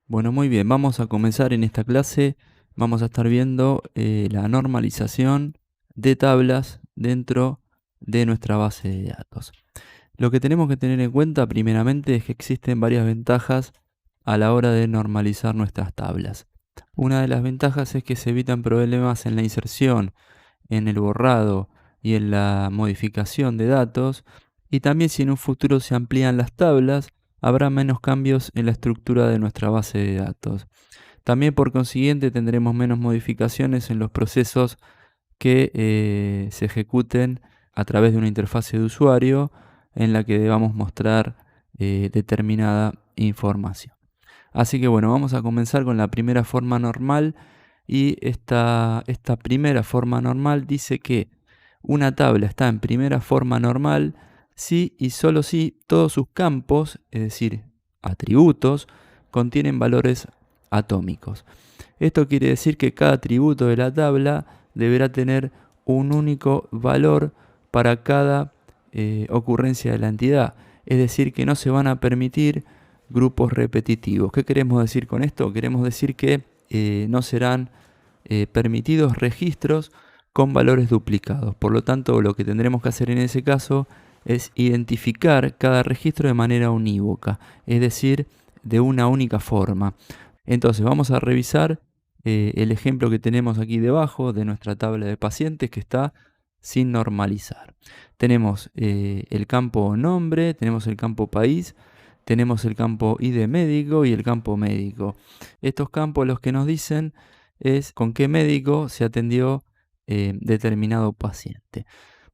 Bueno, muy bien, vamos a comenzar en esta clase. Vamos a estar viendo la normalización de tablas dentro de nuestra base de datos. Lo que tenemos que tener en cuenta primeramente es que existen varias ventajas a la hora de normalizar nuestras tablas. Una de las ventajas es que se evitan problemas en la inserción, en el borrado y en la modificación de datos, y también si en un futuro se amplían las tablas, habrá menos cambios en la estructura de nuestra base de datos. También por consiguiente tendremos menos modificaciones en los procesos que se ejecuten a través de una interfase de usuario en la que debamos mostrar determinada información. Así que bueno, vamos a comenzar con la primera forma normal y esta primera forma normal dice que una tabla está en primera forma normal si y solo si todos sus campos, es decir, atributos, contienen valores atómicos. Esto quiere decir que cada atributo de la tabla deberá tener un único valor para cada ocurrencia de la entidad. Es decir, que no se van a permitir grupos repetitivos. ¿Qué queremos decir con esto? Queremos decir que no serán permitidos registros con valores duplicados. Por lo tanto, lo que tendremos que hacer en ese caso es identificar cada registro de manera unívoca, es decir, de una única forma. Entonces vamos a revisar el ejemplo que tenemos aquí debajo de nuestra tabla de pacientes que está sin normalizar. Tenemos el campo nombre, tenemos el campo país, tenemos el campo ID médico y el campo médico. Estos campos los que nos dicen es con qué médico se atendió determinado paciente.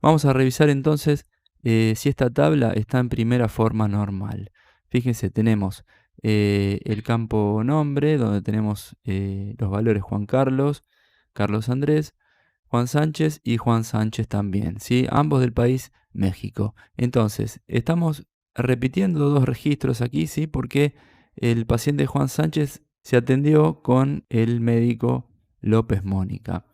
Vamos a revisar entonces si esta tabla está en primera forma normal. Fíjense, tenemos el campo nombre, donde tenemos los valores Juan Carlos, Carlos Andrés, Juan Sánchez y Juan Sánchez también, ¿sí? Ambos del país México. Entonces, estamos repitiendo dos registros aquí, ¿sí? Porque el paciente Juan Sánchez se atendió con el médico López Mónica.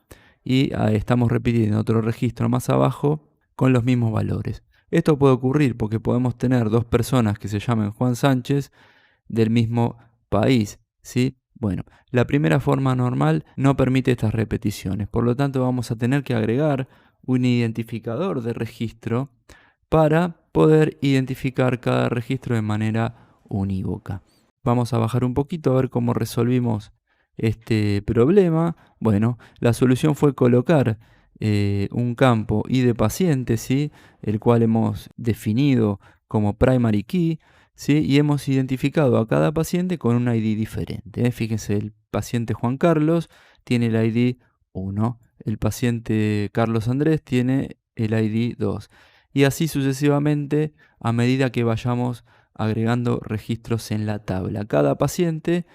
Y estamos repitiendo otro registro más abajo con los mismos valores. Esto puede ocurrir porque podemos tener dos personas que se llamen Juan Sánchez del mismo país, ¿sí? Bueno, la primera forma normal no permite estas repeticiones, por lo tanto vamos a tener que agregar un identificador de registro para poder identificar cada registro de manera unívoca. Vamos a bajar un poquito a ver cómo resolvimos este problema. Bueno, la solución fue colocar un campo ID paciente, ¿sí? El cual hemos definido como primary key, ¿sí? Y hemos identificado a cada paciente con un ID diferente. Fíjense, el paciente Juan Carlos tiene el ID 1, el paciente Carlos Andrés tiene el ID 2. Y así sucesivamente a medida que vayamos agregando registros en la tabla. Cada paciente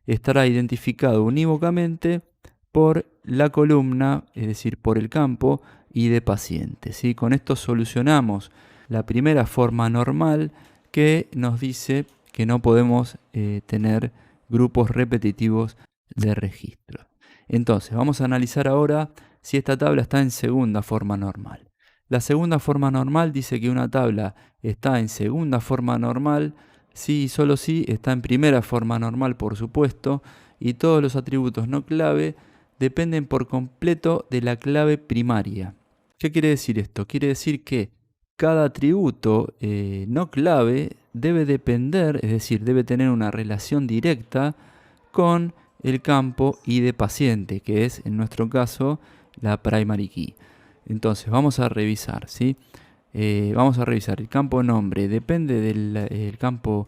estará identificado unívocamente por la columna, es decir, por el campo ID paciente, ¿sí? Con esto solucionamos la primera forma normal que nos dice que no podemos tener grupos repetitivos de registros. Entonces, vamos a analizar ahora si esta tabla está en segunda forma normal. La segunda forma normal dice que una tabla está en segunda forma normal si y solo si está en primera forma normal, por supuesto, y todos los atributos no clave dependen por completo de la clave primaria. ¿Qué quiere decir esto? Quiere decir que cada atributo no clave debe depender, es decir, debe tener una relación directa con el campo ID paciente, que es en nuestro caso la primary key. Entonces vamos a revisar, ¿sí? Vamos a revisar el campo nombre, ¿depende del campo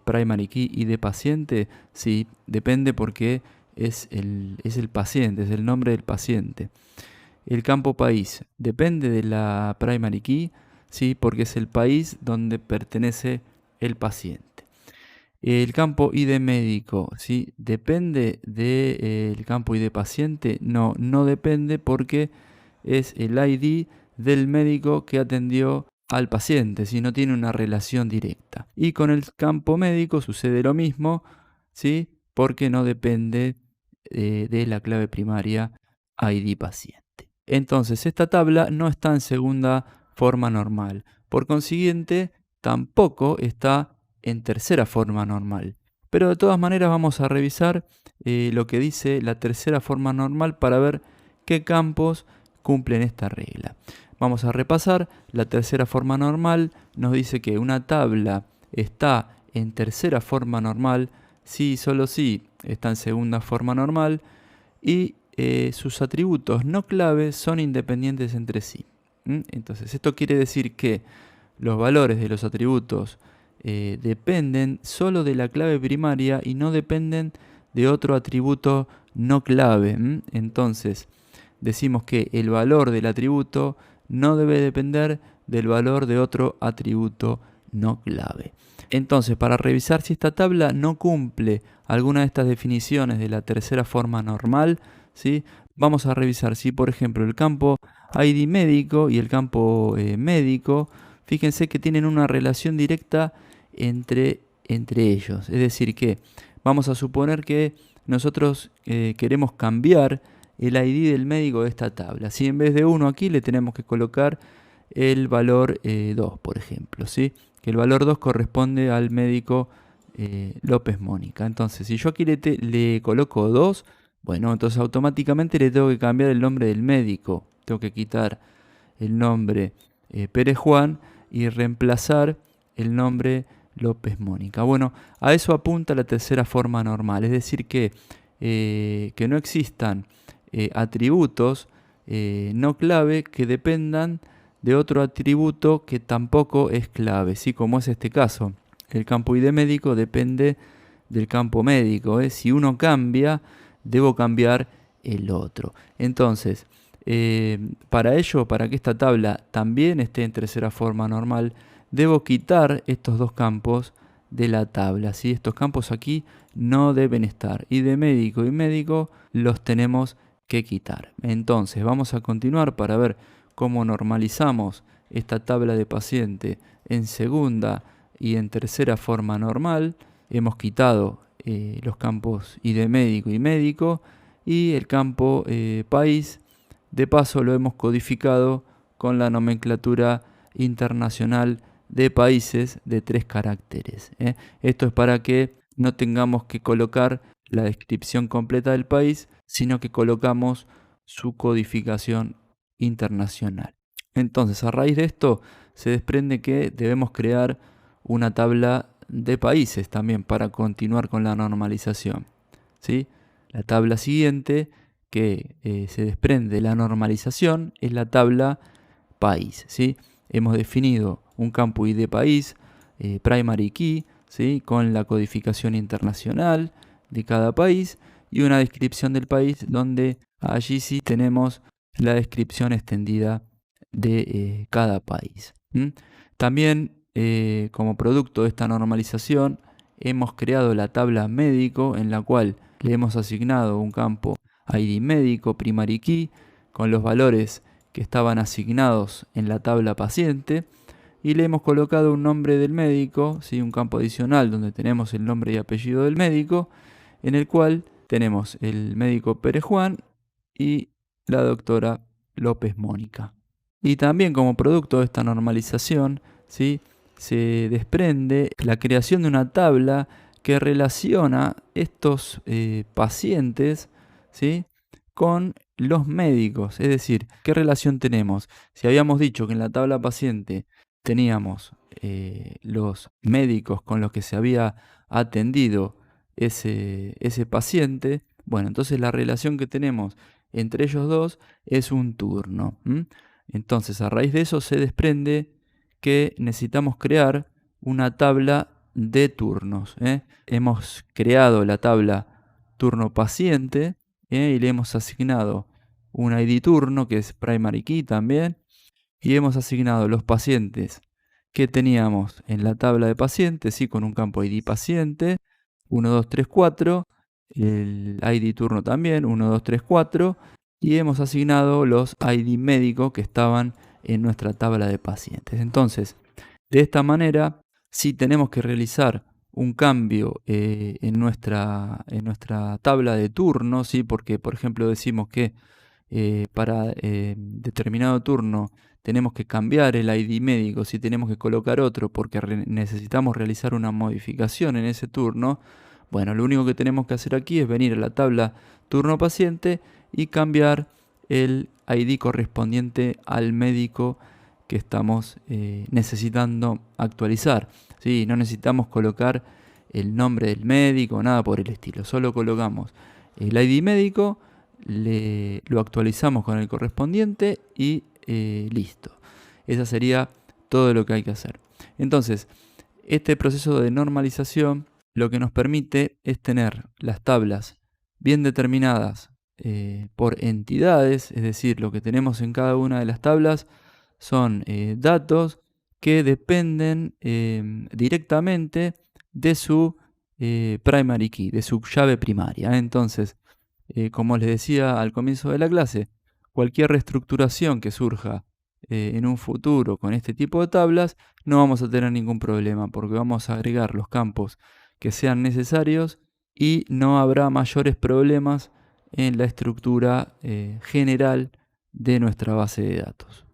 primary key ID paciente? Sí, depende porque es el paciente, es el nombre del paciente. El campo país depende de la primary key, ¿sí? Porque es el país donde pertenece el paciente. El campo ID médico, ¿sí? ¿Depende del campo ID paciente? No, no depende porque es el ID del médico que atendió al paciente, si no tiene una relación directa. Y con el campo médico sucede lo mismo, ¿sí? Porque no depende de la clave primaria ID paciente. Entonces, esta tabla no está en segunda forma normal. Por consiguiente, tampoco está en tercera forma normal. Pero de todas maneras vamos a revisar lo que dice la tercera forma normal para ver qué campos cumplen esta regla. Vamos a repasar. La tercera forma normal nos dice que una tabla está en tercera forma normal si y solo si está en segunda forma normal y sus atributos no clave son independientes entre sí. Entonces, esto quiere decir que los valores de los atributos dependen solo de la clave primaria y no dependen de otro atributo no clave. Entonces, decimos que el valor del atributo no debe depender del valor de otro atributo no clave. Entonces, para revisar si esta tabla no cumple alguna de estas definiciones de la tercera forma normal, ¿sí? Vamos a revisar si, por ejemplo, el campo ID médico y el campo médico, fíjense que tienen una relación directa entre ellos. Es decir, que vamos a suponer que nosotros queremos cambiar el ID del médico de esta tabla. Si en vez de 1 aquí le tenemos que colocar el valor 2, por ejemplo, ¿sí? Que el valor 2 corresponde al médico López Mónica. Entonces, si yo aquí le coloco 2, bueno, entonces automáticamente le tengo que cambiar el nombre del médico. Tengo que quitar el nombre Pérez Juan y reemplazar el nombre López Mónica. Bueno, a eso apunta la tercera forma normal, es decir que no existan atributos no clave que dependan de otro atributo que tampoco es clave, ¿sí? Como es este caso. El campo ID médico depende del campo médico. Si uno cambia, debo cambiar el otro. Entonces, para ello, para que esta tabla también esté en tercera forma normal, debo quitar estos dos campos de la tabla, ¿sí? Estos campos aquí no deben estar. ID médico y médico los tenemos que quitar. Entonces, vamos a continuar para ver cómo normalizamos esta tabla de paciente en segunda y en tercera forma normal. Hemos quitado los campos ID médico y médico y el campo país. De paso lo hemos codificado con la nomenclatura internacional de países de 3 caracteres. Esto es para que no tengamos que colocar la descripción completa del país, sino que colocamos su codificación internacional. Entonces, a raíz de esto, se desprende que debemos crear una tabla de países también para continuar con la normalización, ¿sí? La tabla siguiente que se desprende de la normalización es la tabla país, ¿sí? Hemos definido un campo ID país, primary key, ¿sí? Con la codificación internacional de cada país y una descripción del país donde allí sí tenemos la descripción extendida de cada país. También, como producto de esta normalización, hemos creado la tabla médico en la cual le hemos asignado un campo ID médico, primary key, con los valores que estaban asignados en la tabla paciente y le hemos colocado un nombre del médico, ¿sí? Un campo adicional donde tenemos el nombre y apellido del médico, en el cual tenemos el médico Pérez Juan y la doctora López Mónica. Y también como producto de esta normalización, ¿sí? Se desprende la creación de una tabla que relaciona estos pacientes, ¿sí? Con los médicos. Es decir, ¿qué relación tenemos? Si habíamos dicho que en la tabla paciente teníamos los médicos con los que se había atendido ese paciente, bueno, entonces la relación que tenemos entre ellos dos es un turno. Entonces, a raíz de eso se desprende que necesitamos crear una tabla de turnos. Hemos creado la tabla turno paciente y le hemos asignado un ID turno que es primary key también y hemos asignado los pacientes que teníamos en la tabla de pacientes, ¿sí? Con un campo ID paciente, 1, 2, 3, 4, el ID turno también, 1, 2, 3, 4, y hemos asignado los ID médicos que estaban en nuestra tabla de pacientes. Entonces, de esta manera, si tenemos que realizar un cambio en nuestra tabla de turnos, ¿sí? Porque, por ejemplo, decimos que para determinado turno tenemos que cambiar el ID médico, si tenemos que colocar otro porque necesitamos realizar una modificación en ese turno, Bueno, lo único que tenemos que hacer aquí es venir a la tabla turno paciente y cambiar el ID correspondiente al médico que estamos necesitando actualizar. ¿Sí? No necesitamos colocar el nombre del médico, nada por el estilo. Solo colocamos el ID médico, lo actualizamos con el correspondiente y listo. Esa sería todo lo que hay que hacer. Entonces, este proceso de normalización lo que nos permite es tener las tablas bien determinadas por entidades, es decir, lo que tenemos en cada una de las tablas son datos que dependen directamente de su primary key, de su llave primaria. Entonces, como les decía al comienzo de la clase, cualquier reestructuración que surja en un futuro con este tipo de tablas, no vamos a tener ningún problema porque vamos a agregar los campos que sean necesarios y no habrá mayores problemas en la estructura general de nuestra base de datos.